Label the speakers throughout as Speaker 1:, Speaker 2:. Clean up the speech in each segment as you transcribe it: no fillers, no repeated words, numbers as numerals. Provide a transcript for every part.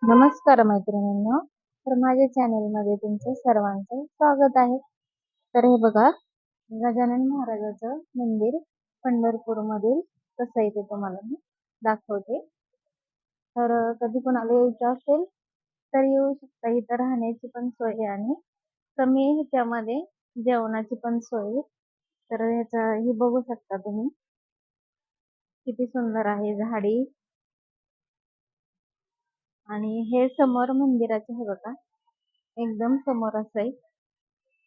Speaker 1: नमस्कार मैत्रिणींनो. तर माझ्या चॅनलमध्ये तुमचं सर्वांचं स्वागत आहे. तर हे बघा, गजानन महाराजाचं मंदिर पंढरपूर मधील कसं आहे ते तुम्हाला मी दाखवते. तर कधी कोणाला यायचं असेल तर येऊ शकता. इथं राहण्याची पण सोय आहे आणि कमी ह्याच्यामध्ये जेवणाची पण सोय आहे. तर ह्याचा ही बघू शकता तुम्ही, किती सुंदर आहे झाडी. आणि हे समोर मंदिराचे हे बघा, एकदम समोर असं आहे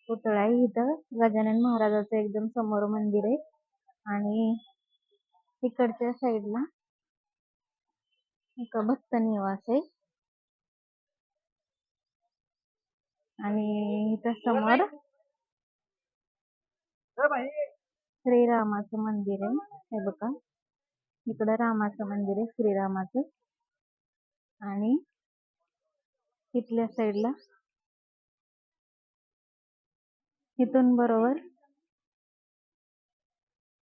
Speaker 1: पुतळा आहे. इथं गजानन महाराजाचं एकदम समोर मंदिर आहे आणि इकडच्या साईडला एक भक्त निवास आहे आणि इथं समोर श्रीरामाचं मंदिर आहे. हे बघा, इकडं रामाचं मंदिर आहे, श्रीरामाचं. आणि इथल्या साईडला इथून बरोबर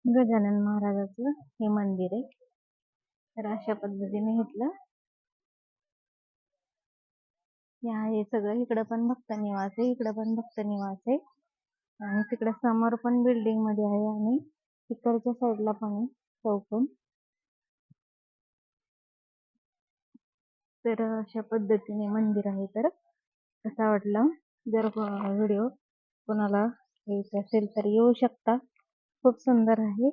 Speaker 1: गजानन महाराजाचं हे मंदिर आहे. तर अशा पद्धतीने इथलं हे आहे सगळं. इकडं पण भक्त निवास आहे, इकडं पण भक्त निवास आहे आणि तिकडे समोर पण बिल्डिंग मध्ये आहे आणि इकडच्या साईडला पण आहे चौकोन. तर अशा पद्धतीने मंदिर आहे. तर कसा वाटला? जर व्हिडिओ कोणाला यायचा असेल तर येऊ शकता. खूप सुंदर आहे.